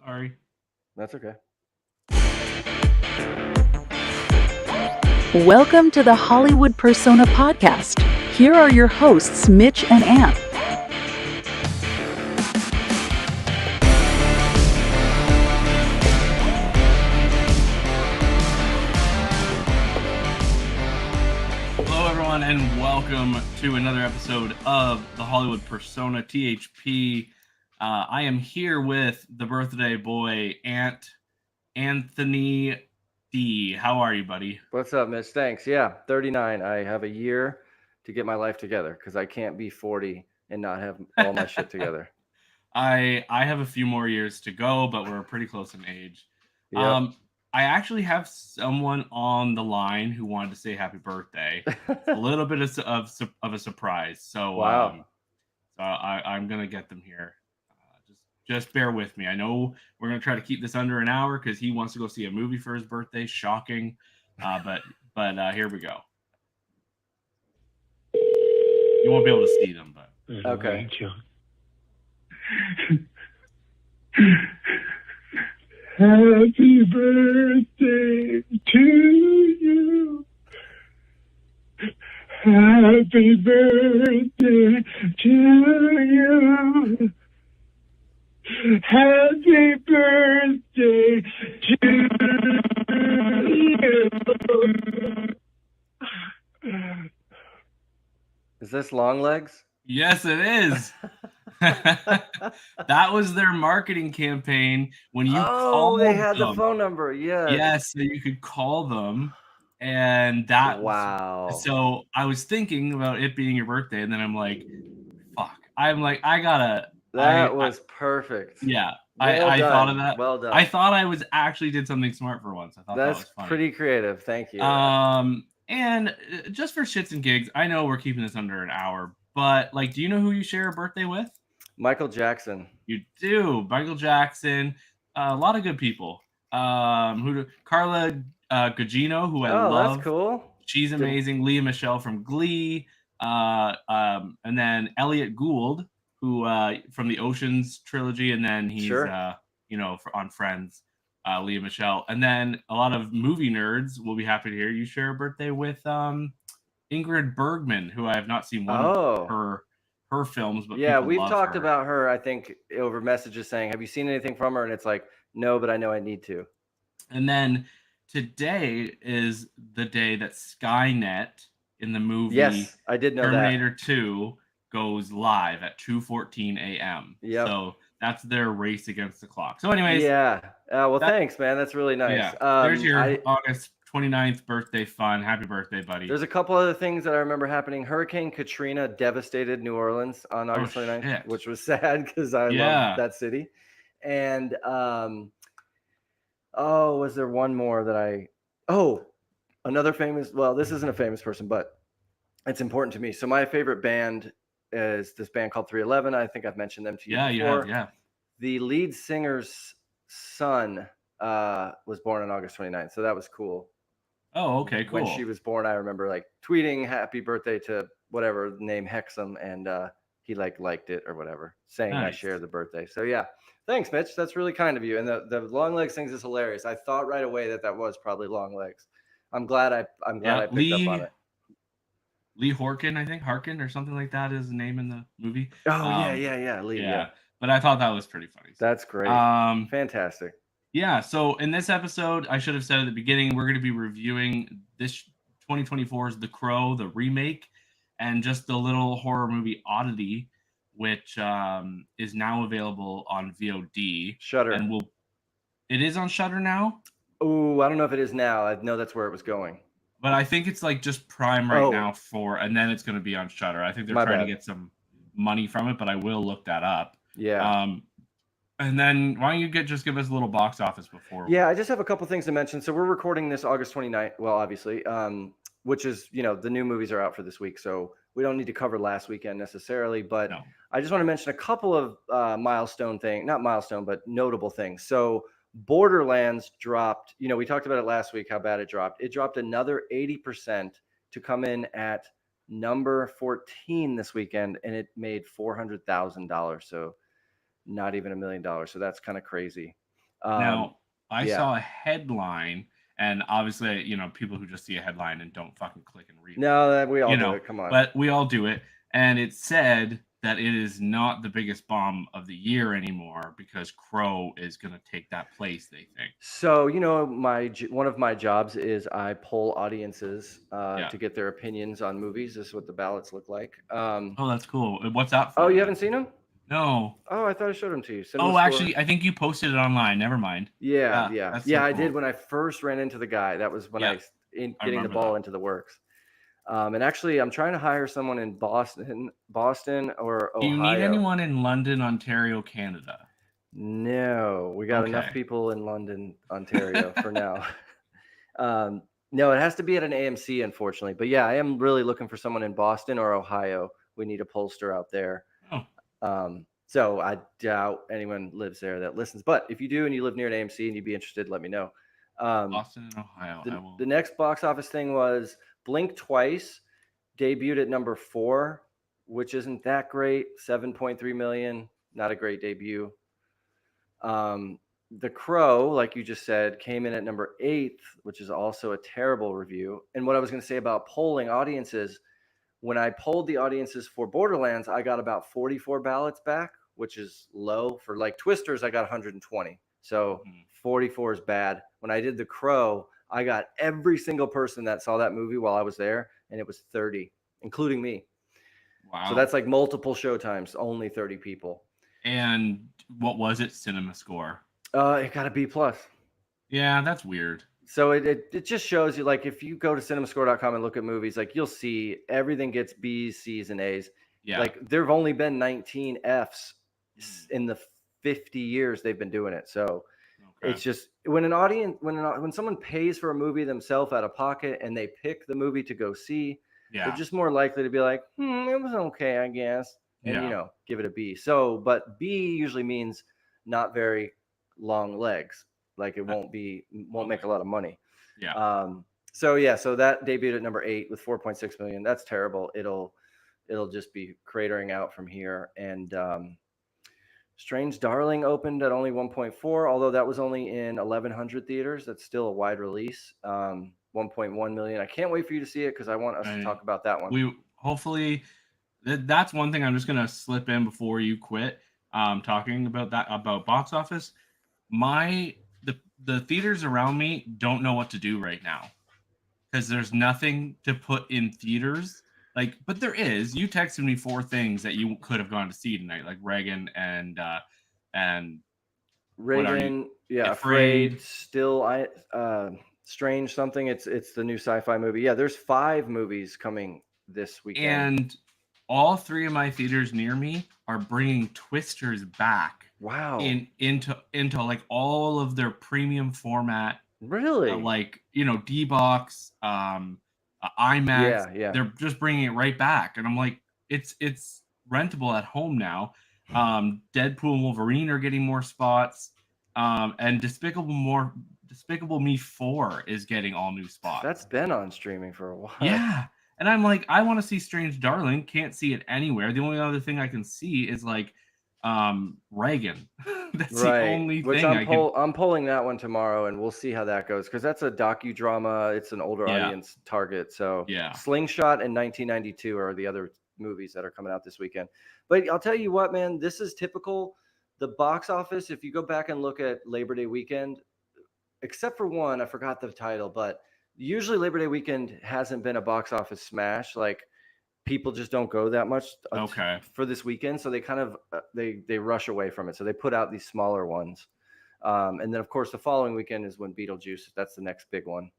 Sorry. That's okay. Welcome to the Hollywood Persona Podcast. Here are your hosts, Mitch and Ant. Hello, everyone, and welcome to another episode of the Hollywood Persona THP. I am here with the birthday boy, Anthony D. How are you, buddy? What's up, Mitch? Thanks. Yeah, 39. I have a year to get my life together because I can't be 40 and not have all my shit together. I have a few more years to go, but we're pretty close in age. Yep. I actually have someone on the line who wanted to say happy birthday. It's a little bit of a surprise. So, Wow. I'm gonna get them here. Just bear with me. I know we're gonna try to keep this under an hour because he wants to go see a movie for his birthday. Shocking, but here we go. You won't be able to see them, but Okay. Happy birthday to you. Happy birthday to you. Happy birthday to you. Is this Long Legs? yes, it is. That was their marketing campaign when you called they had them. the phone number. Yeah. Yes, so you could call them, and that. Wow. So I was thinking about it being your birthday, and then I'm like, "Fuck!" I'm like, I gotta. That was perfect. Yeah, Well I done. thought of that. Well done. I thought I was actually did something smart for once. I thought that That's was funny. pretty creative. Thank you. And just for shits and gigs, I know we're keeping this under an hour, but like, do you know who you share a birthday with? Michael Jackson. You do. Michael Jackson. A lot of good people. Carla Gugino, who I love. That's cool. She's amazing. Leah Michelle from Glee. And then Elliot Gould, who from the Oceans trilogy, and then he's on Friends. Leah Michelle, and then a lot of movie nerds will be happy to hear you share a birthday with Ingrid Bergman, who I have not seen one of her films, but yeah, we've talked her. about her, I think, over messages saying, have you seen anything from her? And it's like, no, but I know I need to. And then today is the day that Skynet in the movie Yes, I did know Terminator 2 goes live at 2:14 a.m. Yep. So that's their race against the clock. So anyways. Yeah. Thanks, man. That's really nice. Yeah. There's your August 29th birthday fun. Happy birthday, buddy. There's a couple other things that I remember happening. Hurricane Katrina devastated New Orleans on August 29th, which was sad because I love that city. And was there one more that another famous, well, this isn't a famous person, but it's important to me. So my favorite band is this band called 311. I think I've mentioned them to you before. You have, yeah. The lead singer's son was born on August 29th, so that was cool. Oh, okay, cool. When she was born, I remember like tweeting happy birthday to whatever name Hexam, and he liked it or whatever, saying I share the birthday. So yeah, thanks, Mitch. That's really kind of you. And the Long Legs things is hilarious. I thought right away that was probably Long Legs. I'm glad I picked up on it. Lee Harkin, I think Harkin or something like that is the name in the movie. Oh yeah, Lee. Yeah. But I thought that was pretty funny. That's great. Fantastic. Yeah. So in this episode, I should have said at the beginning, we're going to be reviewing this 2024's The Crow, the remake, and just the little horror movie Oddity, which is now available on VOD. Shudder. And it is on Shudder now? Oh, I don't know if it is now. I know that's where it was going. But I think it's like just Prime right now and then it's going to be on Shudder. I think they're trying to get some money from it, but I will look that up. Yeah. And then why don't you just give us a little box office before? Yeah, I just have a couple things to mention. So we're recording this August 29th. Well, obviously, which is, the new movies are out for this week. So we don't need to cover last weekend necessarily, but I just want to mention a couple of notable things. So Borderlands dropped, we talked about it last week, how bad it dropped. It dropped another 80% to come in at number 14 this weekend, and it made $400,000. So not even $1 million. So that's kind of crazy. Now, I yeah. saw a headline, and obviously, people who just see a headline and don't fucking click and read. No, we all do it. Come on. But we all do it, and it said that it is not the biggest bomb of the year anymore because Crow is going to take that place, they think. So, one of my jobs is I poll audiences to get their opinions on movies. This is what the ballots look like. Oh, that's cool. What's that for? Oh, you haven't seen them? No. Oh, I thought I showed them to you. Actually, I think you posted it online. Never mind. Yeah. So I cool. did when I first ran into the guy. That was when getting the ball into the works. And actually, I'm trying to hire someone in Boston or Ohio. Do you need anyone in London, Ontario, Canada? No, we got enough people in London, Ontario for now. No, it has to be at an AMC, unfortunately. But yeah, I am really looking for someone in Boston or Ohio. We need a pollster out there. Oh. So I doubt anyone lives there that listens. But if you do and you live near an AMC and you'd be interested, let me know. Boston and Ohio. The next box office thing was Blink Twice, debuted at number 4, which isn't that great. 7.3 million, not a great debut. The Crow, like you just said, came in at number 8, which is also a terrible review. And what I was going to say about polling audiences, when I polled the audiences for Borderlands, I got about 44 ballots back, which is low. For like Twisters, I got 120. So 44 is bad. When I did The Crow, I got every single person that saw that movie while I was there, and it was 30, including me. Wow. So that's like multiple showtimes, only 30 people. And what was it? Cinema score? It got a B+. Yeah, that's weird. So it just shows you, like, if you go to cinemascore.com and look at movies, like, you'll see everything gets B's, C's, and A's. Yeah. Like, there have only been 19 F's in the 50 years they've been doing it. So it's just when someone pays for a movie themselves out of pocket and they pick the movie to go see, they're just more likely to be like, it was okay, I guess, and give it a B. So, but B usually means not very long legs. Like, it won't make a lot of money. Yeah. So that debuted at number 8 with 4.6 million. That's terrible. It'll just be cratering out from here. And Strange Darling opened at only 1.4, although that was only in 1,100 theaters. That's still a wide release. 1.1 million. I can't wait for you to see it because I want us to talk about that one. That's one thing I'm just gonna slip in before you quit talking about box office. The theaters around me don't know what to do right now because there's nothing to put in theaters. But there is. You texted me 4 things that you could have gone to see tonight, like Reagan and Reagan, Afraid, Still, Strange something. It's the new sci-fi movie. Yeah, there's 5 movies coming this weekend, and all 3 of my theaters near me are bringing Twisters back. Wow. Into like all of their premium format. Really? D-Box, IMAX. Yeah. They're just bringing it right back, and I'm like, it's rentable at home now. Deadpool and Wolverine are getting more spots, and Despicable Me 4 is getting all new spots. That's been on streaming for a while. Yeah, and I'm like, I want to see Strange Darling. Can't see it anywhere. The only other thing I can see is like Reagan. That's the only thing I'm pulling that one tomorrow, and we'll see how that goes because that's a docudrama. It's an older audience target. So Slingshot and 1992 are the other movies that are coming out this weekend. But I'll tell you what, man, this is typical. The box office, if you go back and look at Labor Day weekend, except for one, I forgot the title, but usually Labor Day weekend hasn't been a box office smash. Like, people just don't go that much for this weekend. So they kind of, they rush away from it. So they put out these smaller ones. And then of course the following weekend is when Beetlejuice, that's the next big one.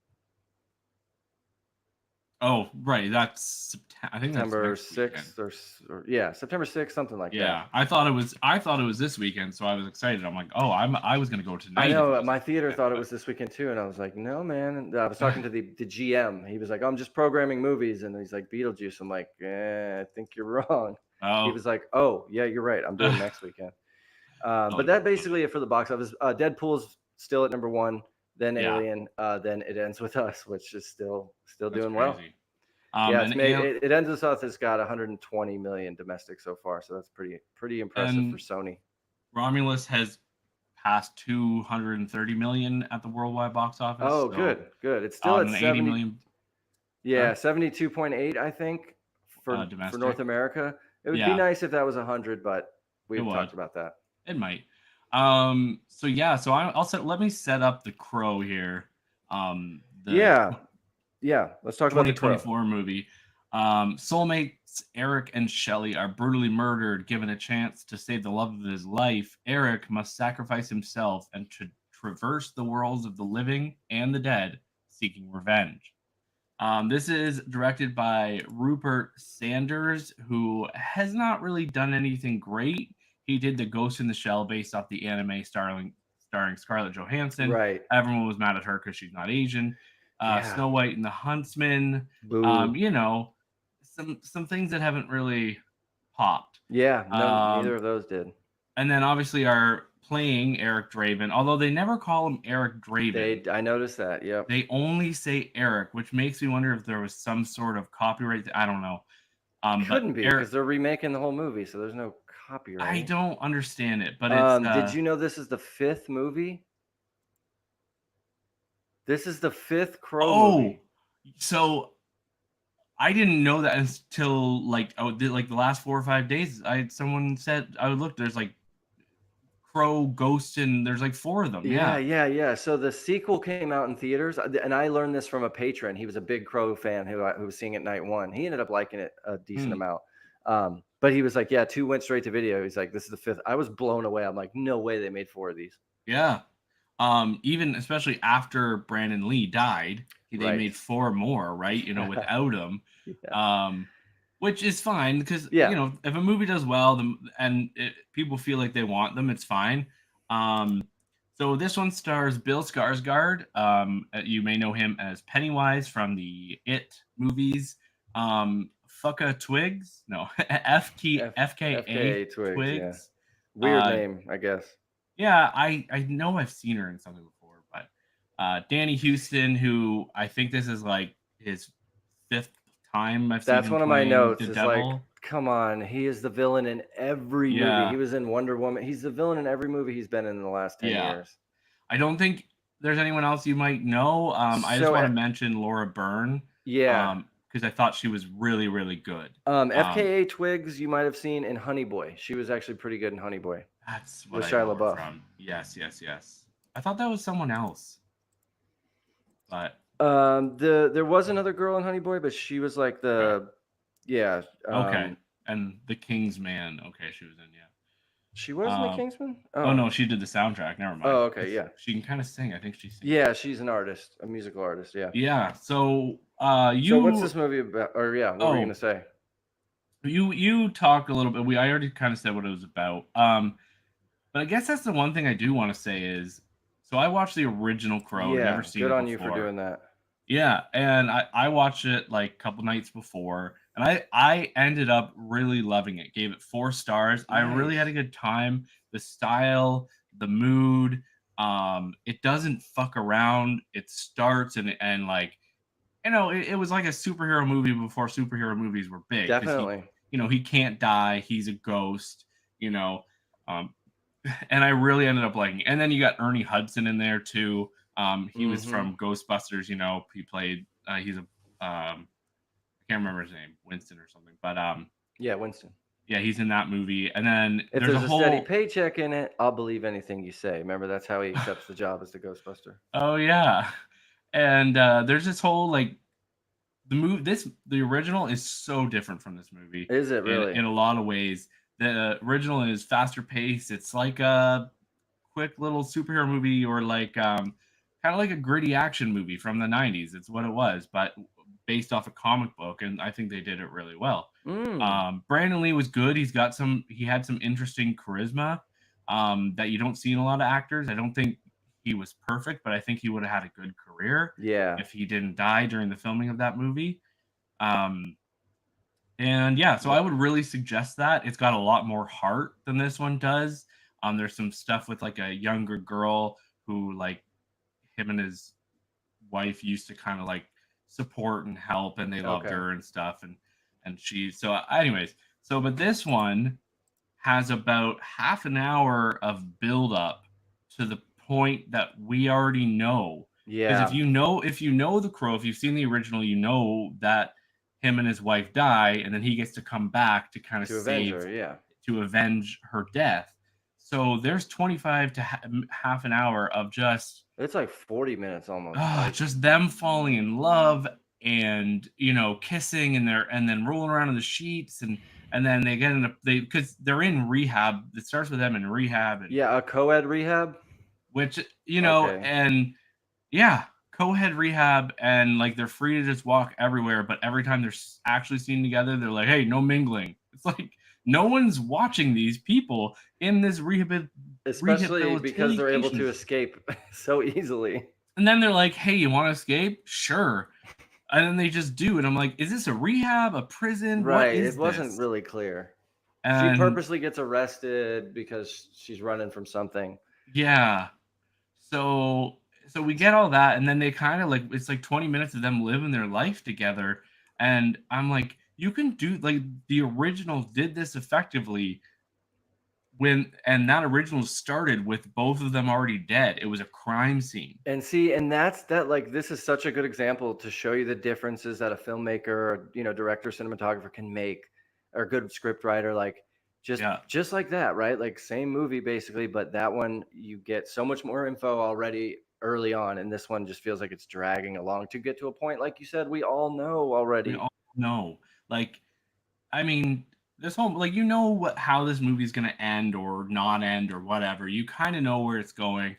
Oh, right. That's September 6th or September 6th, something like that. Yeah. I thought it was this weekend. So I was excited. I'm like, I was going to go tonight. I know my theater thought it was this weekend too. And I was like, no, man. And I was talking to the GM. He was like, I'm just programming movies. And he's like, Beetlejuice. I'm like, I think you're wrong. Oh. He was like, oh yeah, you're right. I'm doing next weekend. But that basically it for the box office. Deadpool's still at number 1. Then Alien, then It Ends With Us, which is still doing well. It Ends With Us has got 120 million domestic so far, so that's pretty impressive for Sony. Romulus has passed 230 million at the worldwide box office. Oh, so good. It's still at 80 70. million. Yeah, 72.8, I think, for domestic. North America. It would be Yeah. nice if that was 100, but we've It talked would. about that. It might. So yeah, so let me set up The Crow here. Yeah. Let's talk about The Crow. 2024 movie. Soulmates Eric and Shelley are brutally murdered. Given a chance to save the love of his life, Eric must sacrifice himself and traverse the worlds of the living and the dead, seeking revenge. This is directed by Rupert Sanders, who has not really done anything great. He did The Ghost in the Shell based off the anime starring Scarlett Johansson. Right. Everyone was mad at her because she's not Asian. Snow White and the Huntsman. Boo. You know, some things that haven't really popped. Yeah, no, neither of those did. And then obviously are playing Eric Draven, although they never call him Eric Draven. I noticed that. Yep. They only say Eric, which makes me wonder if there was some sort of copyright. I don't know. Couldn't be because they're remaking the whole movie, so there's no copyright. I don't understand it, but it's. Did you know this is the 5th movie? This is the 5th Crow movie. So I didn't know that until like the last 4 or 5 days. Someone said I would look. There's like Crow, Ghost, and there's like 4 of them. Yeah. So the sequel came out in theaters, and I learned this from a patron. He was a big Crow fan who was seeing it night one. He ended up liking it a decent amount. But he was like, yeah, 2 went straight to video. He's like, this is the 5th. I was blown away. I'm like, no way they made 4 of these. Yeah. Even especially after Brandon Lee died, they made 4 more, right? You know, without him. Yeah. Which is fine because you know, if a movie does well, people feel like they want them, it's fine. So this one stars Bill Skarsgård. You may know him as Pennywise from the It movies. FKA Twigs, Twigs. Yeah. Weird name, I guess. Yeah, I know I've seen her in something before, but Danny Houston, who I think this is like his 5th time I've seen. That's him one of my notes. The it's devil. Like, come on, he is the villain in every movie. He was in Wonder Woman. He's the villain in every movie he's been in the last 10 years. I don't think there's anyone else you might know. I just want to mention Laura Byrne. Yeah. Because I thought she was really, really good. FKA Twigs, you might have seen in Honey Boy. She was actually pretty good in Honey Boy. That's what with Shia LaBeouf. From. Yes. I thought that was someone else. But there was another girl in Honey Boy, but she was like the okay. And The King's Man. Okay, she was in She was in The Kingsman? Oh no, she did the soundtrack. Never mind. Oh, okay, yeah. She can kind of sing. I think she sings. Yeah, she's an artist, a musical artist. Yeah. Yeah. So So what's this movie about? Or what were you gonna say? You talked a little bit. I already kind of said what it was about. But I guess that's the one thing I do want to say is, so I watched the original Crow. Yeah, never seen good it on before. you for doing that. Yeah, and I watched it like a couple nights before, and I ended up really loving it. Gave it 4 stars. Nice. I really had a good time. The style, the mood, it doesn't fuck around. It starts and like, you know, it was like a superhero movie before superhero movies were big. Definitely. He can't die. He's a ghost. And I really ended up liking it. And then you got Ernie Hudson in there too. He was from Ghostbusters. He played. He's I can't remember his name, Winston or something. But yeah, Winston. Yeah, he's in that movie. And then if there's a steady paycheck in it, I'll believe anything you say. Remember, that's how he accepts the job as the Ghostbuster. Oh yeah, and there's this whole like the original is so different from this movie. Is it really? In a lot of ways. The original is faster paced. It's like a quick little superhero movie, or like kind of like a gritty action movie from the 90s. It's what it was, but based off a comic book, and I think they did it really well. Brandon Lee was good. He had some interesting charisma that you don't see in a lot of actors. I don't think he was perfect, but I think he would have had a good career if he didn't die during the filming of that movie. And yeah, so I would really suggest that. It's got a lot more heart than this one does. There's some stuff with like a younger girl who like him and his wife used to kind of like support and help, and they loved her and stuff. And but this one has about half an hour of build up to the point that we already know. Because Yeah. if you know The Crow, if you've seen the original, you know that him and his wife die, and then he gets to come back to kind of To avenge save her, yeah. to avenge her death. So there's 25 to half an hour of just It's like 40 minutes almost. Like, just them falling in love and kissing and then rolling around in the sheets and then they get in because they're in rehab. It starts with them in rehab and yeah, a co-ed rehab. which Okay. and yeah, co-ed rehab, and like they're free to just walk everywhere, but every time they're actually seen together, they're like, hey, no mingling. It's like no one's watching these people in this Especially because they're able to rehabilitation. escape so easily. And then they're like, hey, you want to escape? Sure. And then they just do. And I'm like, is this a rehab, a prison? What Right. is It wasn't this? really clear. She And purposely gets arrested because she's running from something. yeah. So we get all that, and then they kind of like it's like 20 minutes of them living their life together. And I'm like, you can do like the original did this effectively and that original started with both of them already dead. It was a crime scene. And see, and that's that like this is such a good example to show you the differences that a filmmaker or director, cinematographer can make, or a good script writer, like just like that, right? Like same movie basically, but that one you get so much more info already early on, and this one just feels like it's dragging along to get to a point, like you said, we all know already. We all know. Like, I mean, this whole like how this movie's gonna end or not end or whatever. You kind of know where it's going,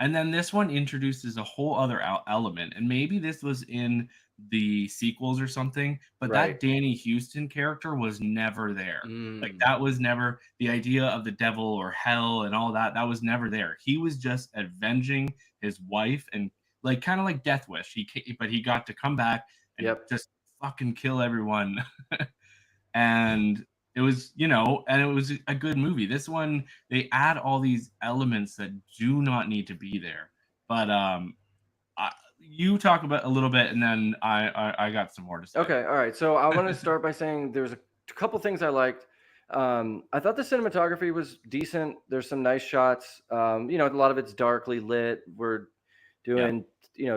and then this one introduces a whole other element. And maybe this was in the sequels or something, but Right. that Danny Houston character was never there. Like Mm. that was never the idea of the devil or hell and all that. That was never there. He was just avenging his wife and like kind of like Death Wish. But he got to come back and Yep. just fucking kill everyone. And it was and it was a good movie. This one, they add all these elements that do not need to be there. But you talk about a little bit, and then I got some more to say. Okay, all right. So I want to start by saying there's a couple things I liked. I thought the cinematography was decent. There's some nice shots. A lot of it's darkly lit. We're doing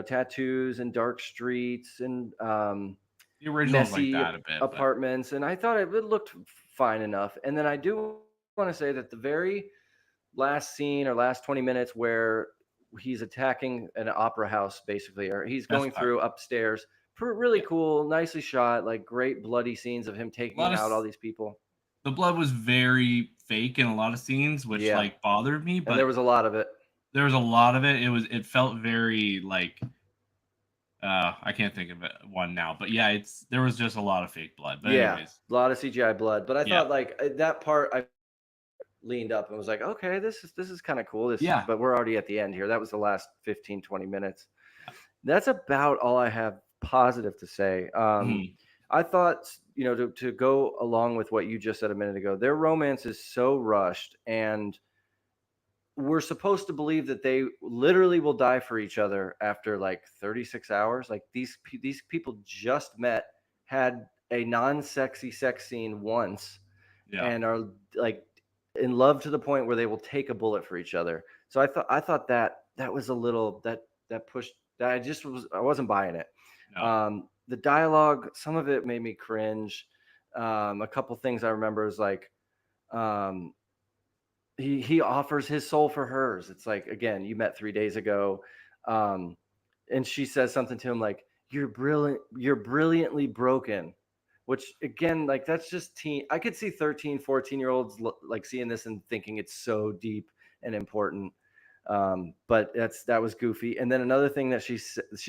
tattoos and dark streets and The original's messy like that a bit, apartments, and I thought it looked fine enough. And then I do want to say that the very last scene or last 20 minutes where he's attacking an opera house basically, or he's going through upstairs, really cool, nicely shot, like great bloody scenes of him taking out all these people. The blood was very fake in a lot of scenes, which like bothered me, but and there was a lot of it. It felt very like I can't think of one now, but yeah, there was just a lot of fake blood. But anyways, a lot of CGI blood. But I thought like that part, I leaned up and was like, okay, this is kind of cool. But we're already at the end here. That was the last 15, 20 minutes. That's about all I have positive to say. I thought, to go along with what you just said a minute ago, their romance is so rushed, and we're supposed to believe that they literally will die for each other after like 36 hours. Like these people just met, had a non-sexy sex scene once, and are like in love to the point where they will take a bullet for each other. So I thought that was a little that pushed that. I wasn't buying it. No. The dialogue, some of it made me cringe. A couple things I remember is like, he offers his soul for hers. It's like, again, you met 3 days ago. And she says something to him like, you're brilliantly broken, which again, like that's just teen. I could see 13, 14-year-olds like seeing this and thinking it's so deep and important. But that was goofy. And then another thing that she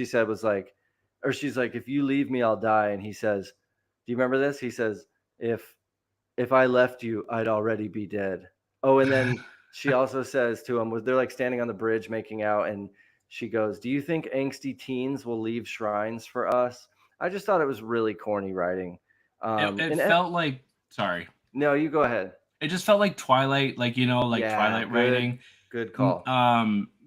said was like, or she's like, if you leave me, I'll die. And he says, do you remember this? He says, if I left you, I'd already be dead. Oh, and then she also says to him, they're like standing on the bridge making out, and she goes, do you think angsty teens will leave shrines for us? I just thought it was really corny writing. It felt like, sorry. No, you go ahead. It just felt like Twilight, like, Twilight writing. Good call.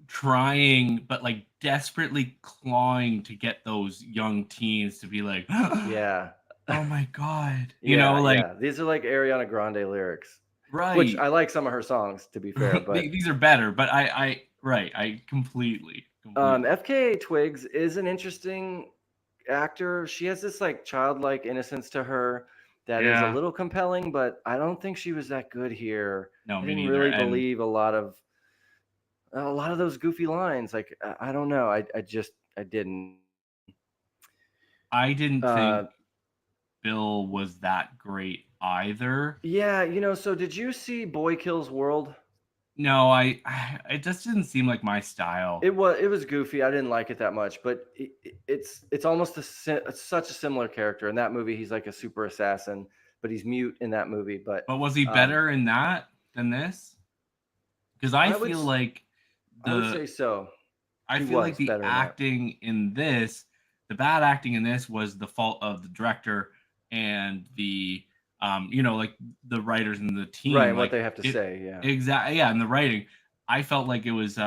Trying, but like desperately clawing to get those young teens to be like, yeah. Oh my God. These are like Ariana Grande lyrics. Right. Which I like some of her songs, to be fair. But these are better. But I Right. I completely. FKA Twigs is an interesting actor. She has this like childlike innocence to her that is a Yeah. little compelling, but I don't think she was that good here. No, I me didn't neither. really And believe a lot of those goofy lines. Like I don't know. I didn't. I didn't think Uh, Bill was that great either. yeah, you know. So did you see Boy Kills World? No, it just didn't seem like my style. It was goofy. I didn't like it that much, but it's almost it's such a similar character in that movie. He's like a super assassin, but he's mute in that movie. But was he better in that than this? Because I feel like I would say so. I feel like the acting in this, the bad acting in this was the fault of the director and the like the writers and the team. Right, like, what they have to say, yeah. Exactly. Yeah, and the writing. I felt like it was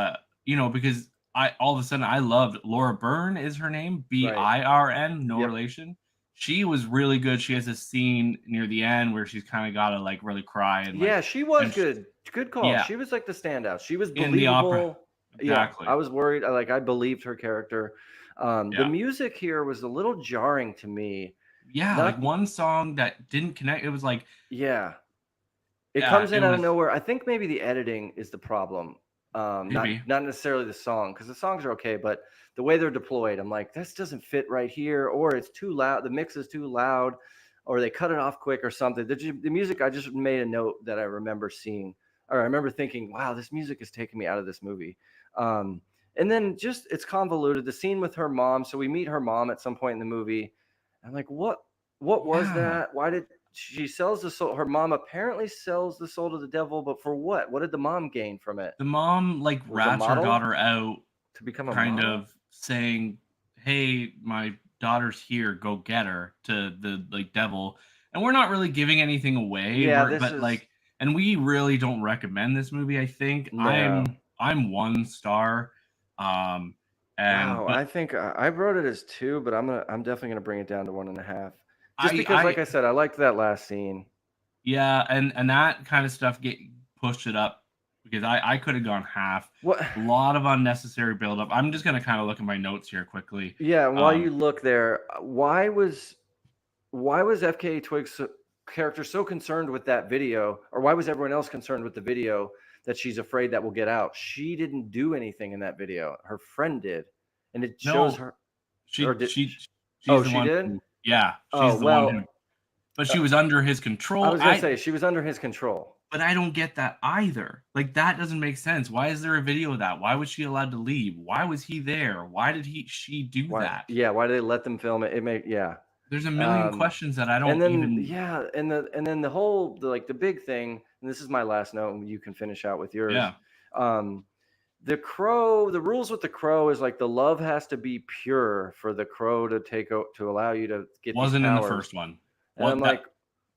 because I all of a sudden I loved Laura Byrne is her name, Birn, no relation. She was really good. She has a scene near the end where she's kind of got to like really cry and yeah, she was good. Good call. Yeah. She was like the standout. She was in the opera. believable. Exactly. Yeah, I was worried. I believed her character. The music here was a little jarring to me. Yeah, like one song that didn't connect. It was like it comes in out of nowhere. I think maybe the editing is the problem. Not necessarily the song, because the songs are okay, but the way they're deployed, I'm like, this doesn't fit right here, or it's too loud. The mix is too loud, or they cut it off quick or something. The music, I just made a note that I remember seeing, or I remember thinking, wow, this music is taking me out of this movie. And then just it's convoluted. The scene with her mom. So we meet her mom at some point in the movie. I'm like, what was that? Why did she sells the soul? Her mom apparently sells the soul to the devil, but for what? What did the mom gain from it? The mom like rats her daughter out to become a kind model? of saying, "Hey, my daughter's here. Go get her." To the like devil, and we're not really giving anything away. Yeah, and we really don't recommend this movie. I think I'm 1 star. And wow, I think I wrote it as 2, but I'm definitely gonna bring it down to 1.5. Just because, like I said, I liked that last scene. Yeah, and that kind of stuff pushed it up because I could have gone half. What? A lot of unnecessary buildup. I'm just gonna kind of look at my notes here quickly. Yeah, while you look there, why was FKA Twigs' character so concerned with that video, or why was everyone else concerned with the video that she's afraid that will get out? She didn't do anything in that video. Her friend did, and it shows her. She did. Yeah, she's the one who, but she was under his control. I was gonna say she was under his control. But I don't get that either. Like that doesn't make sense. Why is there a video of that? Why was she allowed to leave? Why was he there? Why did she do that? Yeah, why did they let them film it? There's a million questions that I don't and then, even and then the whole the big thing, and this is my last note, and you can finish out with yours. Yeah. The crow, the rules with the crow is like the love has to be pure for the crow to allow you to get. Wasn't in the first one. And I'm like,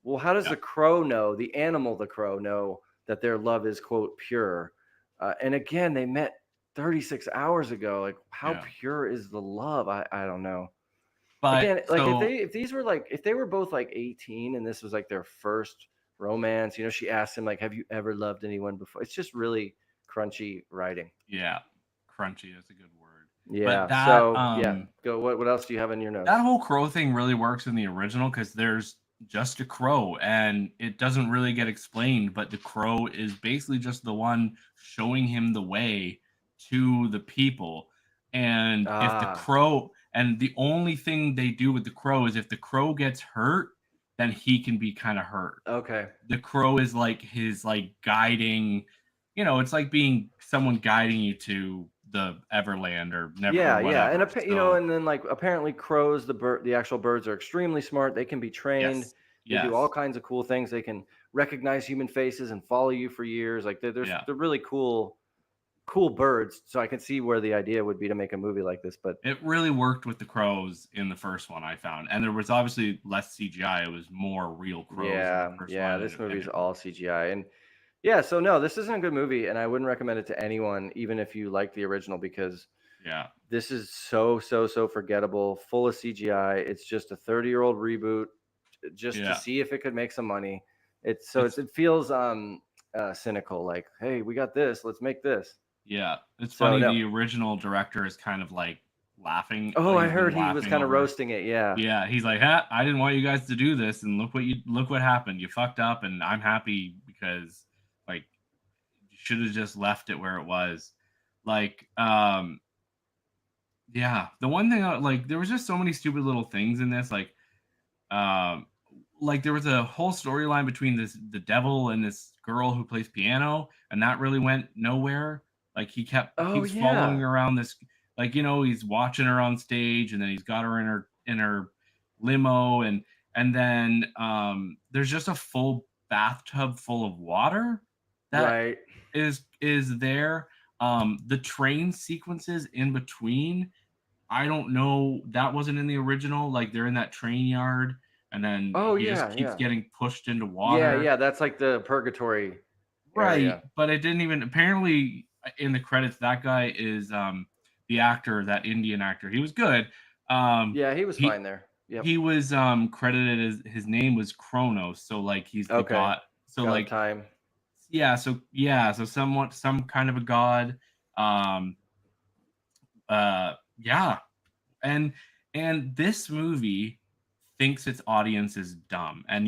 well, how does the crow know, the animal, the crow know that their love is quote pure? And again, they met 36 hours ago. Like, how pure is the love? I don't know. But again, like if they were both like 18 and this was like their first romance, she asked him like, have you ever loved anyone before? It's just really crunchy writing. Yeah, crunchy is a good word. Yeah. Go. What else do you have in your notes? That whole crow thing really works in the original because there's just a crow and it doesn't really get explained, but the crow is basically just the one showing him the way to the people. And if the crow, and the only thing they do with the crow is if the crow gets hurt, then he can be kind of hurt. Okay. The crow is like his like guiding. It's like being someone guiding you to the Everland or never. Yeah, and and then like apparently crows, the actual birds are extremely smart. They can be trained. They do all kinds of cool things. They can recognize human faces and follow you for years. Like they're really cool birds. So I can see where the idea would be to make a movie like this. But it really worked with the crows in the first one, I found, and there was obviously less CGI. It was more real crows. Yeah. This movie's all CGI and. Yeah, so no, this isn't a good movie, and I wouldn't recommend it to anyone, even if you like the original, because this is so forgettable, full of CGI. It's just a 30-year-old reboot, just to see if it could make some money. It feels cynical, like, hey, we got this, let's make this. Yeah, it's So funny. no. The original director is kind of like laughing. Oh, I he's been heard he was laughing kind of over- roasting it. Yeah. Yeah, he's like, I didn't want you guys to do this, and look what happened. You fucked up, and I'm happy because like you should have just left it where it was. Like, yeah, the one thing like there was just so many stupid little things in this, um, like there was a whole storyline between the devil and this girl who plays piano, and that really went nowhere. Like he Oh keeps following yeah. her around this, like he's watching her on stage, and then he's got her in her limo, and then there's just a full bathtub full of water that Right. is there. The train sequences in between, I don't know, that wasn't in the original. Like they're in that train yard, and then Oh he just yeah. keeps Yeah. getting pushed into Yeah. water. Yeah. That's like the purgatory Right, area. but it didn't even apparently in the credits that guy is the actor, that Indian actor. He was good. Yeah, he was He fine there. Yep. he was credited as his name was Kronos, so like he's the Okay. god. So God of like time. so somewhat some kind of a god. Um yeah. And this movie thinks its audience is dumb, and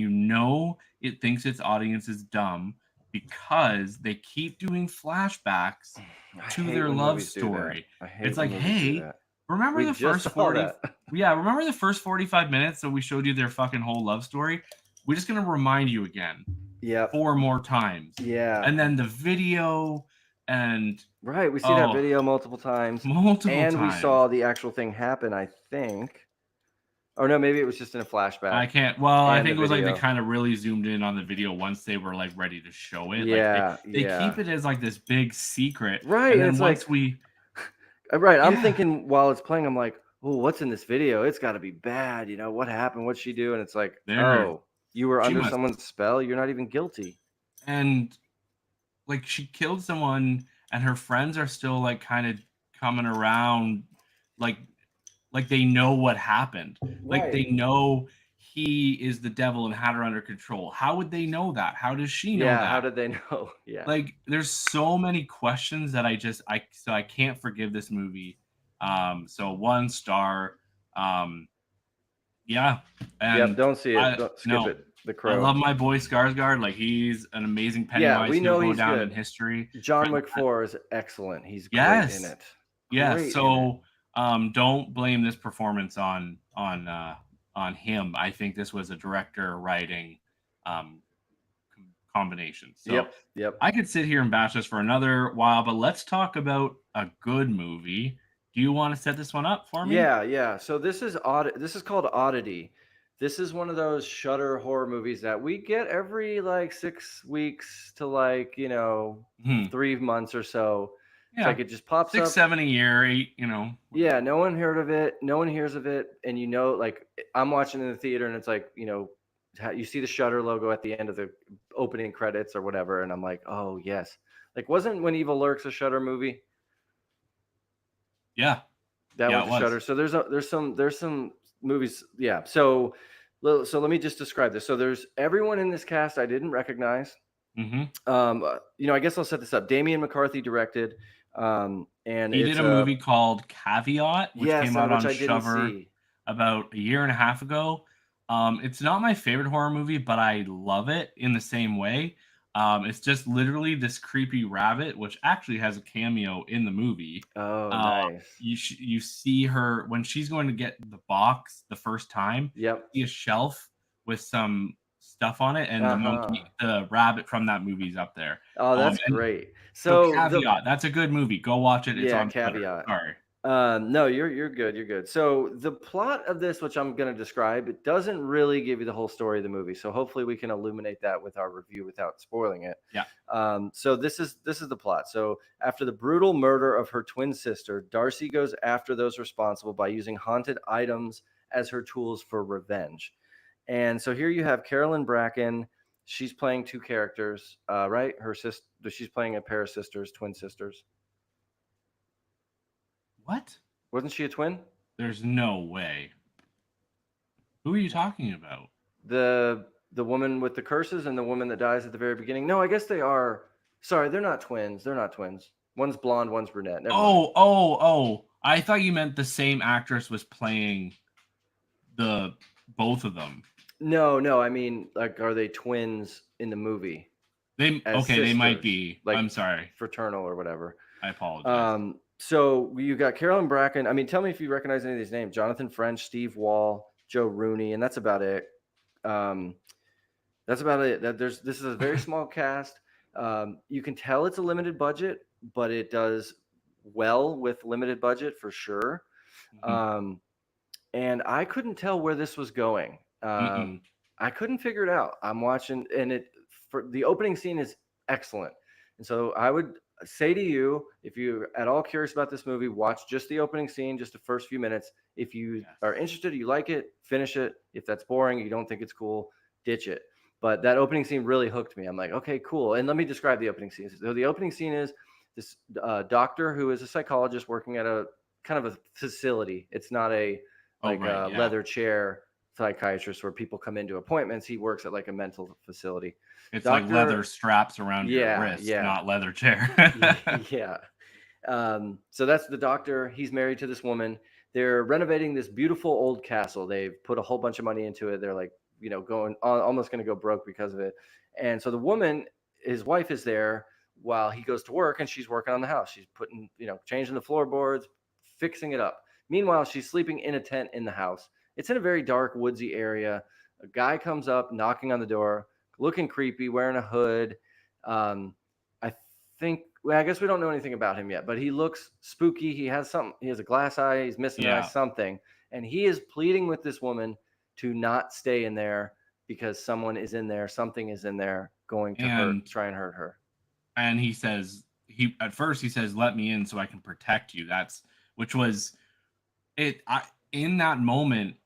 it thinks its audience is dumb because they keep doing flashbacks I to hate their when love movies do that. story. I hate It's when like, movies do hey, that. remember We the just first saw 40 that. yeah, remember the first 45 minutes that we showed you their fucking whole love story? We're just gonna remind you again Yep. 4 more times. Yeah. And then the video and Right. We see that oh, video multiple times. multiple And we times. saw the actual thing happen, I think. Or no, maybe it was just in a flashback. I can't. Well, I And think the it was like they video. kind of really zoomed in on the video once they were like ready to show it. Yeah. Like they keep it as like this big secret, Right. And then It's once like, we, right. I'm Yeah. thinking while it's playing, I'm like, oh, what's in this video? It's got to be bad. You know, what happened? What'd she do? And it's like, There. oh, you were She under must- someone's spell. You're not even guilty. and like she killed someone, and her friends are still like kind of coming around, like they know what happened. Like they Right. know he is the devil and had her under control. How would they know that? How does she know Yeah. that? How did they know? Yeah. Like there's so many questions that I can't forgive this movie. So 1 star. Yeah. And Yep. Don't see it. Don't skip no. it. The I Crow. love my boy Skarsgård. Like he's an amazing Pennywise. we know He'll go he's down good. in history. John But- Wick 4 is excellent. He's great Yes. in it. Yeah. Great in So don't blame this performance on him. I think this was a director writing combination. So Yep. I could sit here and bash this for another while, but let's talk about a good movie. Do you want to set this one up for me? Yeah. So this is This is called Oddity. This is one of those Shudder horror movies that we get every like 6 weeks to like 3 months or so. It's Yeah. like it just pops 6, up. 7 a year, 8. Yeah, no one heard of it. No one hears of it, and like I'm watching in the theater, and it's like you see the Shudder logo at the end of the opening credits or whatever, and I'm like, oh yes. Like, wasn't When Evil Lurks a Shudder movie? Yeah. That Yeah, was it was. Shudder. So there's some movies. Yeah. So let me just describe this. So there's everyone in this cast I didn't recognize. Mm-hmm. I guess I'll set this up. Damian McCarthy directed. And he did a movie called Caveat, which came out on I didn't Shudder see. about a year and a half ago. It's not my favorite horror movie, but I love it in the same way. It's just literally this creepy rabbit, which actually has a cameo in the movie. Oh, nice. You see her when she's going to get the box the first time. Yep. See a shelf with some stuff on it, and the rabbit from that movie's up there. Oh, that's great. So Caveat, that's a good movie. Go watch it. It's on Caveat. Sorry. No, you're good. You're good. So the plot of this, which I'm going to describe, it doesn't really give you the whole story of the movie. So hopefully we can illuminate that with our review without spoiling it. Yeah. So this is the plot. So after the brutal murder of her twin sister, Darcy goes after those responsible by using haunted items as her tools for revenge. And so here you have Carolyn Bracken. She's playing 2 characters, right? Her sister. She's playing a pair of sisters, twin sisters. What? Wasn't she a twin? There's no way. Who are you talking about? The woman with the curses and the woman that dies at the very beginning. No, I guess they are. Sorry, they're not twins. They're not twins. One's blonde, one's brunette. Never mind. Oh! I thought you meant the same actress was playing both of them. No. I mean, like, are they twins in the movie? They might be. Like, I'm sorry. Fraternal or whatever. I apologize. So you got Carolyn Bracken. I mean, tell me if you recognize any of these names: Jonathan French, Steve Wall, Joe Rooney, and that's about it. This is a very small cast. You can tell it's a limited budget, but it does well with limited budget for sure. Mm-hmm. And I couldn't tell where this was going. I couldn't figure it out. I'm watching, and the opening scene is excellent. And so I would say to you, if you're at all curious about this movie, watch just the opening scene, just the first few minutes. If you are interested, you like it, finish it. If that's boring, you don't think it's cool, ditch it. But that opening scene really hooked me. I'm like, okay, cool. And let me describe the opening scene. So the opening scene is this doctor who is a psychologist working at a kind of a facility. It's not a leather chair psychiatrist where people come into appointments. He works at like a mental facility. It's like leather straps around your wrist, not leather chair. Yeah. So that's the doctor. He's married to this woman. They're renovating this beautiful old castle. They've put a whole bunch of money into it. They're like, almost going to go broke because of it. And so the woman, his wife, is there while he goes to work, and she's working on the house. She's putting, changing the floorboards, fixing it up. Meanwhile, she's sleeping in a tent in the house. It's in a very dark, woodsy area. A guy comes up, knocking on the door, looking creepy, wearing a hood. I guess we don't know anything about him yet, but he looks spooky. He has a glass eye. He's missing an eye, something. And he is pleading with this woman to not stay in there because someone is in there. Something is in there going to try and hurt her. And he says, at first he says, "Let me in so I can protect you." Which was it. In that moment,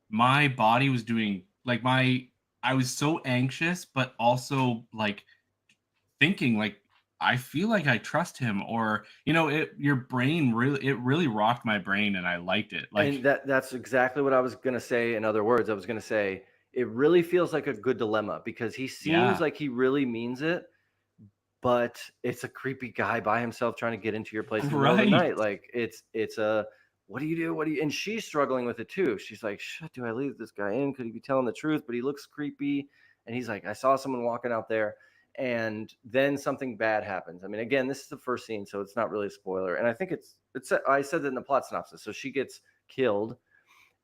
my body was doing I was so anxious, but also like thinking like, I feel like I trust him, or your brain really rocked my brain, and I liked it. And that's exactly what I was gonna say. In other words, I was gonna say it really feels like a good dilemma because he seems like he really means it, but it's a creepy guy by himself trying to get into your place in the middle of the night. Like it's a what do you do? And she's struggling with it too. She's like, shit, do I leave this guy in? Could he be telling the truth? But he looks creepy. And he's like, I saw someone walking out there. And then something bad happens. I mean, again, this is the first scene, so it's not really a spoiler. And I think I said that in the plot synopsis. So she gets killed,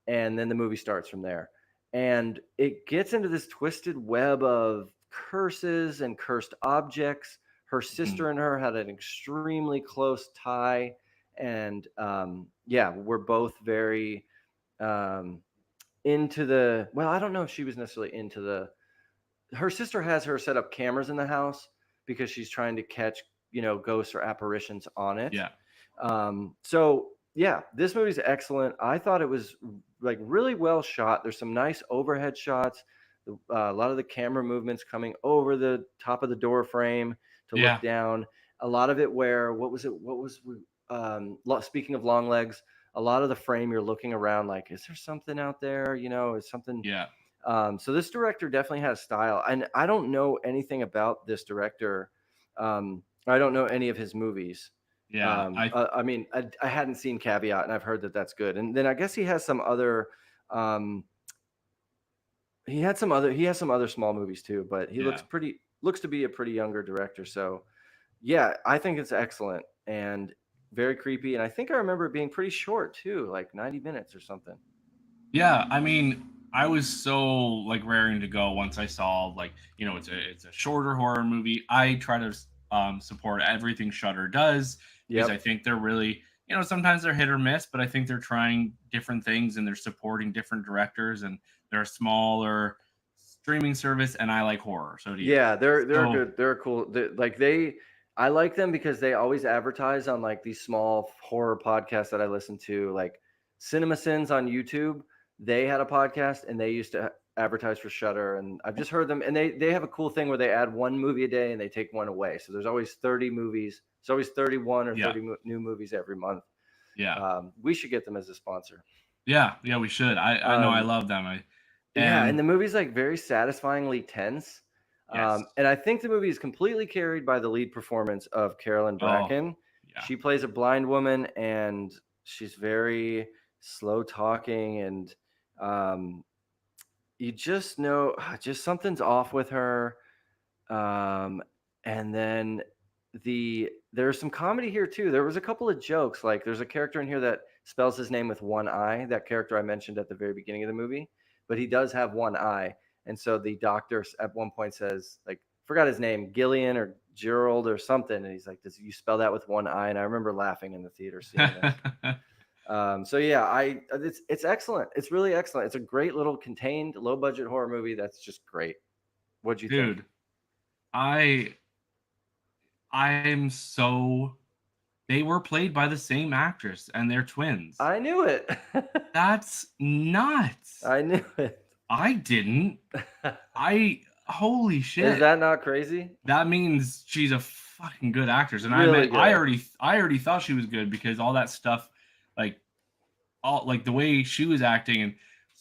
and then the movie starts from there. And it gets into this twisted web of curses and cursed objects. Her sister and her had an extremely close tie. And we're both very into the, well, I don't know if she was necessarily into the, her sister has her set up cameras in the house because she's trying to catch, ghosts or apparitions on it. Yeah. This movie's excellent. I thought it was like really well shot. There's some nice overhead shots. A lot of the camera movements coming over the top of the door frame to look down. A lot of it speaking of long legs, a lot of the frame you're looking around like, is there something out there? Is something. Yeah. So this director definitely has style, and I don't know anything about this director. I don't know any of his movies. Yeah. I hadn't seen Caveat, and I've heard that that's good. And then I guess he has some other. He has some other small movies too, but he looks to be a pretty younger director. So, yeah, I think it's excellent and very creepy. And I think I remember it being pretty short too, like 90 minutes or something. Yeah, I mean, I was so raring to go once I saw it's a shorter horror movie. I try to support everything Shudder does because I think they're really, sometimes they're hit or miss, but I think they're trying different things and they're supporting different directors, and they're a smaller streaming service, and I like horror. So do you. Yeah, they're good. They're cool. I like them because they always advertise on these small horror podcasts that I listen to, like CinemaSins on YouTube. They had a podcast and they used to advertise for Shudder, and I've just heard them, and they have a cool thing where they add one movie a day and they take one away. So there's always 30 movies. It's always 31 or 30 new movies every month. Yeah. We should get them as a sponsor. Yeah, we should. I know I love them. And the movie's very satisfyingly tense. Yes. And I think the movie is completely carried by the lead performance of Carolyn Bracken. She plays a blind woman, and she's very slow talking, and you just know just something's off with her. And then there's some comedy here too. There was a couple of jokes. Like there's a character in here that spells his name with one I. That character I mentioned at the very beginning of the movie, but he does have one I. And so the doctor at one point says, like, forgot his name, Gillian or Gerald or something, and he's like, "Does you spell that with one I?" And I remember laughing in the theater seeing that. So yeah, it's excellent. It's really excellent. It's a great little contained, low budget horror movie that's just great. What'd you think? Dude, I'm so. They were played by the same actress, and they're twins. I knew it. That's nuts. I knew it. I didn't. Holy shit. Is that not crazy? That means she's a fucking good actress, and Really good. I already thought she was good because all that stuff, like the way she was acting,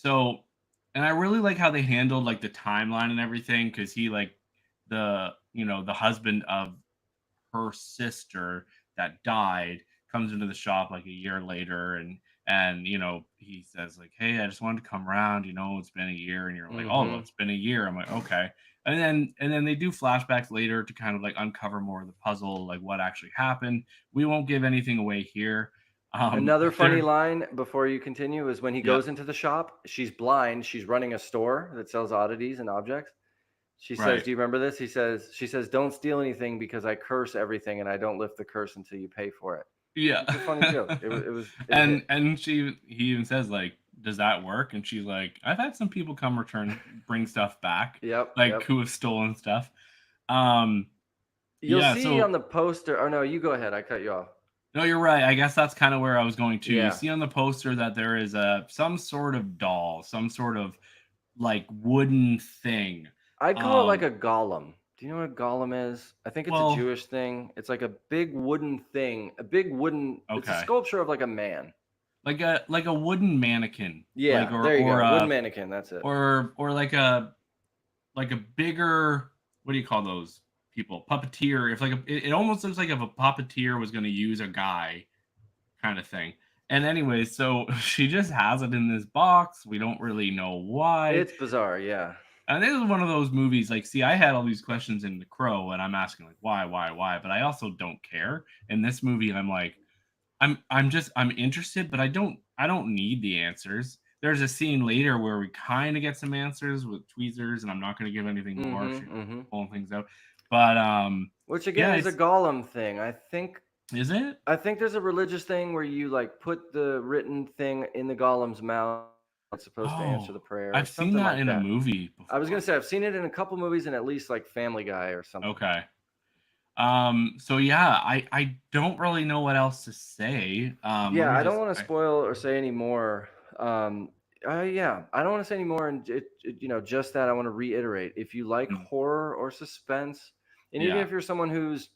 and I really like how they handled like the timeline and everything, because he like the husband of her sister that died comes into the shop like a year later, and he says like, "Hey, I just wanted to come around, it's been a year," and you're like, "Oh, it's been a year." I'm like, "Okay." And then they do flashbacks later to kind of like uncover more of the puzzle, like what actually happened. We won't give anything away here. Another funny line before you continue is when he goes into the shop, she's blind, she's running a store that sells oddities and objects. She says, "Do you remember this?" She says, "Don't steal anything because I curse everything and I don't lift the curse until you pay for it." Yeah. It's a funny joke. It was and he even says like, "Does that work?" And she's like, "I've had some people come bring stuff back." Yep. Who have stolen stuff. You'll see on the poster, or no, you go ahead. I cut you off. No, you're right. I guess that's kind of where I was going to. Yeah. You see on the poster that there is some sort of doll, some sort of like wooden thing. I'd call it like a golem. Do you know what a golem is? I think it's a Jewish thing. It's like a big wooden thing, it's a sculpture of like a man. Like a wooden mannequin. Yeah, there you go. Wooden mannequin, that's it. Or like a bigger, what do you call those people? Puppeteer. If it almost looks like if a puppeteer was going to use a guy kind of thing. And anyway, so she just has it in this box. We don't really know why. It's bizarre, yeah. And this is one of those movies, like, see, I had all these questions in The Crow, and I'm asking, like, why? But I also don't care. In this movie, I'm like, I'm interested, but I don't need the answers. There's a scene later where we kind of get some answers with tweezers, and I'm not going to give anything more. Pulling things out. But, which, again, is a golem thing, I think. Is it? I think there's a religious thing where you, like, put the written thing in the golem's mouth. Supposed to answer the prayer. I've seen that in a movie before. I was gonna say I've seen it in a couple movies and at least like Family Guy or something. Okay. So yeah, I don't really know what else to say. I don't want to spoil or say any more. I don't want to say any more. And just that I want to reiterate: if you like horror or suspense, and even if you're someone who's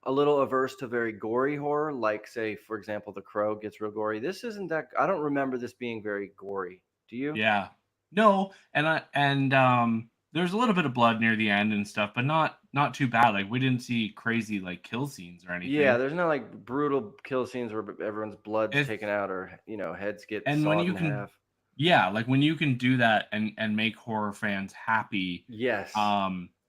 a little averse to very gory horror, like, say, for example, The Crow gets real gory. This isn't that. I don't remember this being very gory. Do you? Yeah. No, and there's a little bit of blood near the end and stuff, but not too bad. Like, we didn't see crazy like kill scenes or anything. Yeah, there's no like brutal kill scenes where everyone's blood's taken out or heads get sawed in half. Yeah, like when you can do that and make horror fans happy. Yes.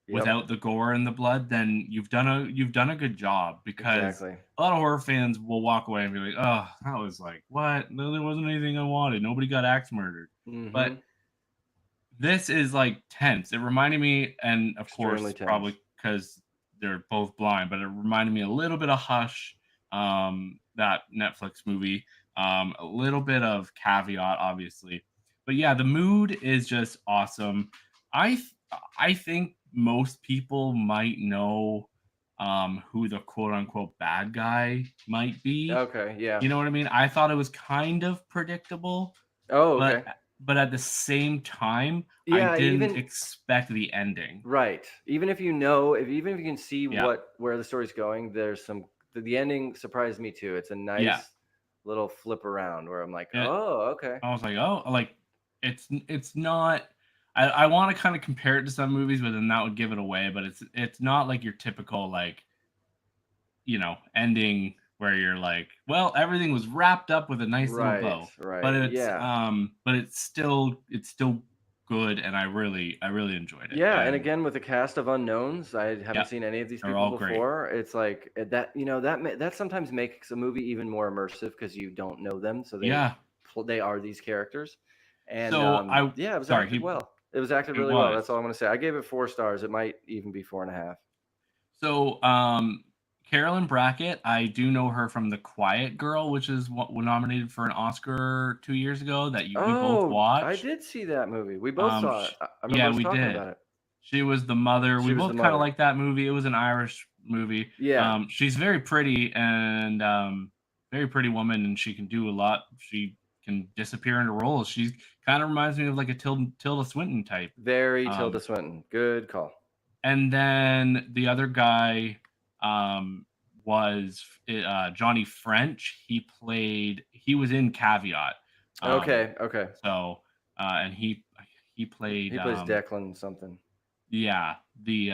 Without the gore and the blood, then you've done a good job, because a lot of horror fans will walk away and be like, "Oh, that was like, what? No, there wasn't anything I wanted. Nobody got axe murdered." But this is like tense. It reminded me, and of course, probably because they're both blind, but it reminded me a little bit of Hush, that Netflix movie. A little bit of Caveat, obviously, but yeah, the mood is just awesome. I think most people might know who the quote-unquote bad guy might be. Okay, yeah. You know what I mean? I thought it was kind of predictable. Oh, okay. But at the same time, I didn't expect the ending. Right. Even if even if you can see where the story's going, there's the ending surprised me too. It's a nice little flip around where I'm like, oh, okay. I was like, oh, like it's not. I want to kind of compare it to some movies, but then that would give it away. But it's not like your typical like ending where you're like, well, everything was wrapped up with a nice little bow. Right. But it's Yeah. but it's still good, and I really enjoyed it. Yeah, and And again with a cast of unknowns, I haven't yeah, seen any of these they're people all great. before. It's like that, that sometimes makes a movie even more immersive because you don't know them, so Yeah. they are these characters, and So yeah, it was sorry, acted well. It was acted it really well. was. That's all I'm gonna say. I gave it 4 stars. It might even be 4.5. So, Carolyn Brackett, I do know her from The Quiet Girl, which is what was nominated for an Oscar 2 years ago that we both Oh, I watched. did see that movie. We both saw it. I remember Yeah, us we talking did. about it. She was the mother. She We was the both kind of mother. liked that movie. It was an Irish movie. Yeah. She's very pretty and very pretty woman, and she can do a lot. She can disappear into roles. She kind of reminds me of like a Tilda Swinton type. Very Tilda Swinton. Good call. And then the other guy was Johnny French. He was in Caveat. Okay. So and he played He plays Declan something. yeah, the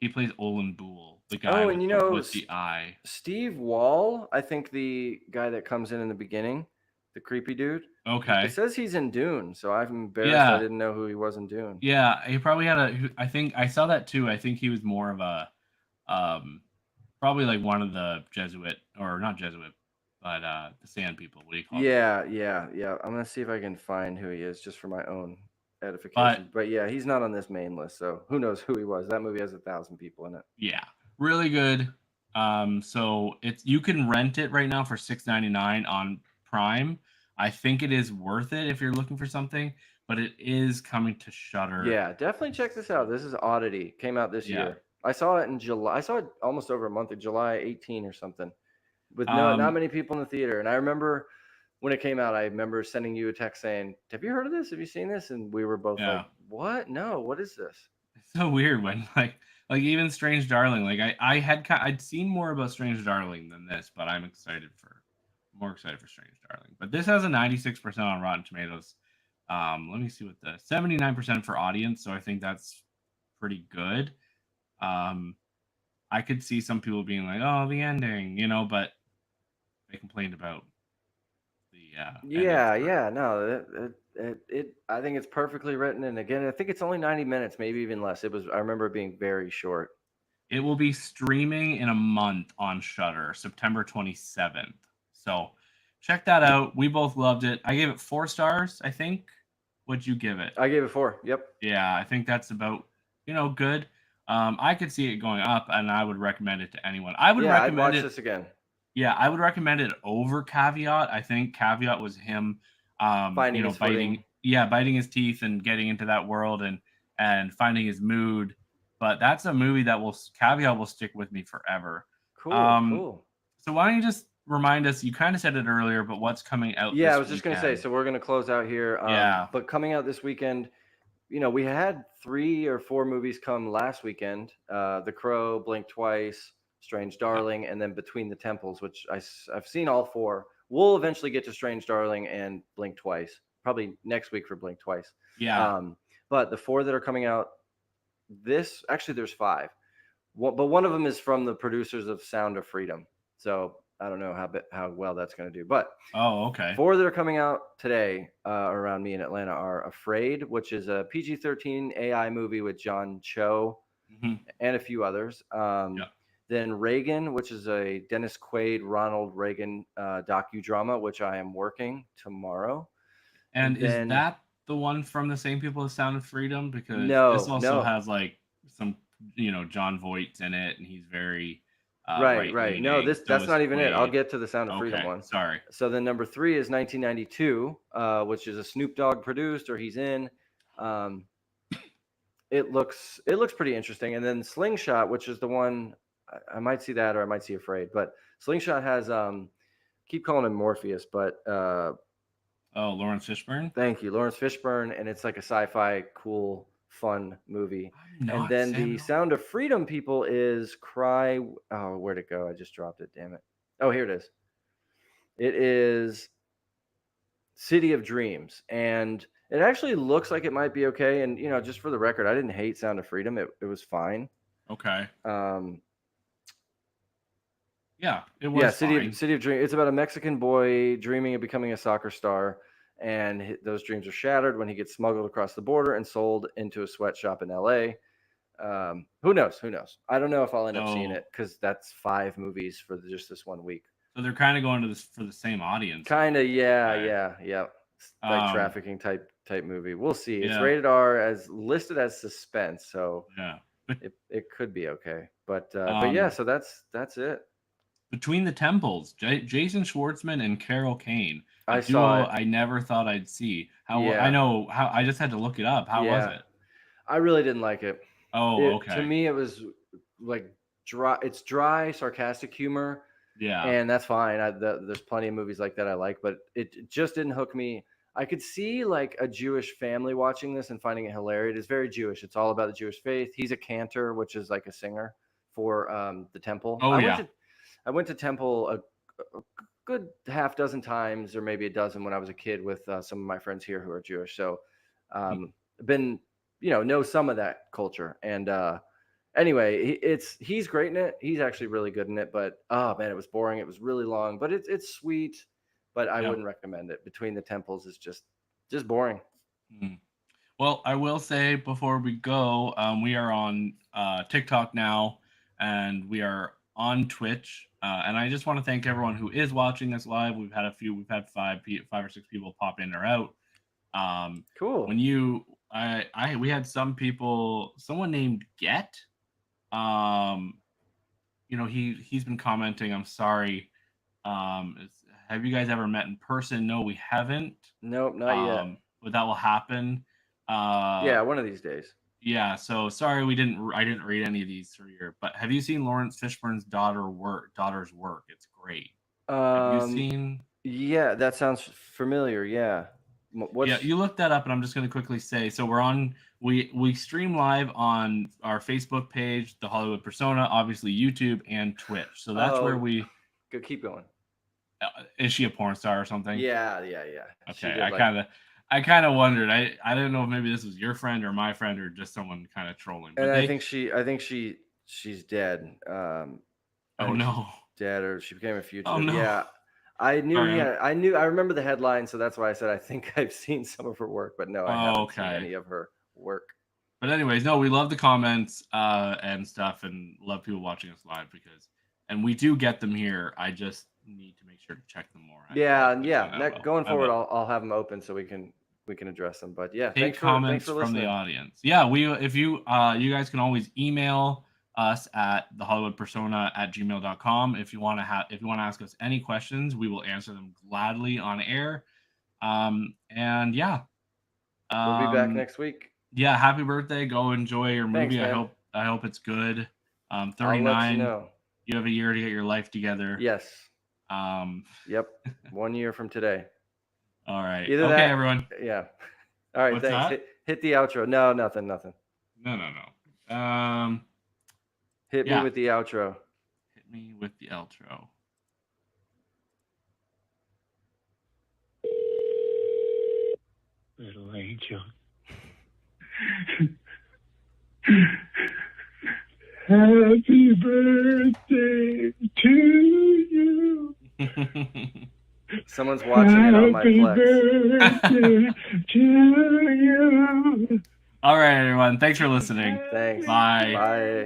he plays Olin Boole, the guy Oh, and with the eye. Steve Wall, I think the guy that comes in the beginning, the creepy dude. Okay. It says he's in Dune, so I'm embarrassed Yeah. I didn't know who he was in Dune. Yeah, he probably had I think I saw that too. I think he was more of a probably like one of the Jesuit, or not Jesuit, but the Sand People. What do you call them? Yeah. I'm gonna see if I can find who he is just for my own edification. But yeah, he's not on this main list, so who knows who he was. That movie has 1,000 people in it. Yeah, really good. So you can rent it right now for $6.99 on Prime. I think it is worth it if you're looking for something, but it is coming to Shudder. Yeah, definitely check this out. This is Oddity. Came out this year. I saw it in July. I saw it almost over a month of July 18 or something, with not many people in the theater. And I remember when it came out, I remember sending you a text saying, "Have you heard of this? Have you seen this?" And we were both like, "What? No, what is this?" It's so weird when like even Strange Darling. Like I'd seen more about Strange Darling than this, but I'm more excited for Strange Darling. But this has a 96% on Rotten Tomatoes. Let me see what the 79% for audience. So I think that's pretty good. I could see some people being like, "Oh, the ending," but they complained about the no, I think it's perfectly written, and again, I think it's only 90 minutes, maybe even less. I remember it being very short. It will be streaming in a month on Shudder, September 27th. So check that out. We both loved it. I gave it 4 stars, I think. What'd you give it? I gave it 4. Yep. Yeah, I think that's about good. I could see it going up, and I would recommend it to anyone. I would recommend I'd watch this again. Yeah, I would recommend it over Caveat. I think Caveat was him finding his biting his teeth and getting into that world and finding his mood. But that's a movie that Caveat will stick with me forever. Cool. So why don't you just remind us, you kind of said it earlier, but what's coming out this I was just going to say, so we're going to close out here. But coming out this weekend, we had 3 or 4 movies come last weekend. The Crow, Blink Twice, Strange Darling, and then Between the Temples, which I've seen all 4. We'll eventually get to Strange Darling and Blink Twice, probably next week for Blink Twice. Yeah. But the 4 that are coming out there's 5. But one of them is from the producers of Sound of Freedom. So I don't know how well that's going to do. But 4 that are coming out today around me in Atlanta are Afraid, which is a PG-13 AI movie with John Cho and a few others. Then Reagan, which is a Dennis Quaid, Ronald Reagan docudrama, which I am working tomorrow. And is that the one from the same people as Sound of Freedom? Because this also has like some, John Voight's in it, and he's very right. No, that's not even it. I'll get to the Sound of Freedom one. Sorry. So then number 3 is 1992, which is a Snoop Dogg produced, or he's in. It looks pretty interesting. And then Slingshot, which is the one I might see that, or I might see Afraid. But Slingshot has keep calling him Morpheus, but Lawrence Fishburne. Thank you, Lawrence Fishburne, and it's like a sci-fi, cool, fun movie. And then the Sound of Freedom people is Cry. Oh, where'd it go? I just dropped it. Damn it. Oh, here it is. It is City of Dreams, and it actually looks like it might be okay. And just for the record, I didn't hate Sound of Freedom. It was fine. Okay. Yeah, it was. Yeah, fine. City of Dreams. It's about a Mexican boy dreaming of becoming a soccer star, and those dreams are shattered when he gets smuggled across the border and sold into a sweatshop in L.A. Who knows? Who knows? I don't know if I'll end up seeing it because that's 5 movies for just this 1 week. So they're kind of going to this for the same audience. Kind of, yeah, right? yeah. Like trafficking type movie. We'll see. It's Yeah. rated R, as listed as suspense, so Yeah. it could be okay. But yeah, so that's it. Between the Temples, Jason Schwartzman and Carol Kane. I saw it. I never thought I'd see. Yeah. I know how. I just had to look it up. How was it? I really didn't like it. Oh, okay. To me, it was like dry. It's dry, sarcastic humor. Yeah. And that's fine. There's plenty of movies like that I like, but it just didn't hook me. I could see like a Jewish family watching this and finding it hilarious. It's very Jewish. It's all about the Jewish faith. He's a cantor, which is like a singer for the temple. Oh, I went to temple a good half dozen times, or maybe a dozen, when I was a kid with some of my friends here who are Jewish. So been, know some of that culture. And anyway, he's great in it. He's actually really good in it. But oh man, it was boring. It was really long, but it's sweet. But I wouldn't recommend it. Between the Temples is just boring. Well, I will say before we go, we are on TikTok now, and we are on Twitch. And I just want to thank everyone who is watching us live. We've had 5 or 6 people pop in or out. Cool. When we had someone named Get. He's been commenting. I'm sorry. Have you guys ever met in person? No, we haven't. Nope, not yet. But that will happen. Yeah, one of these days. Yeah, so sorry I didn't read any of these through here. But have you seen Lawrence Fishburne's daughter's work? It's great. Have you seen? Yeah, that sounds familiar. Yeah. Yeah, you look that up, and I'm just going to quickly say. So we're on. We stream live on our Facebook page, The Hollywood Persona, obviously YouTube and Twitch. So that's where we. Go, keep going. Is she a porn star or something? Yeah. Okay, I kind of wondered. I didn't know if maybe this was your friend or my friend or just someone kind of trolling. But and I think she's dead. Oh no, dead, or she became a fugitive. Oh no. Yeah, I knew. I remember the headline, so that's why I said I think I've seen some of her work, but no, I haven't seen any of her work. But anyways, no, we love the comments and stuff, and love people watching us live and we do get them here. I just need to make sure to check them more. Going forward, I'll have them open so we can address them. But yeah, thanks for from the audience. Yeah, if you guys can always email us at thehollywoodpersona@gmail.com if you want to ask us any questions. We will answer them gladly on air. And yeah, we'll be back next week. Yeah, happy birthday. Go enjoy your movie. Thanks, I hope it's good. 39. I'll let you know. You have a year to get your life together. Yes. Yep. 1 year from today. All right. Either okay, everyone. Yeah. All right. What's thanks. Hit the outro. No, nothing. No. Hit me with the outro. Hit me with the outro. Little angel. Happy birthday to you. Someone's watching it on my Plex. Happy birthday to you. All right, everyone. Thanks for listening. Thanks. Bye. Bye.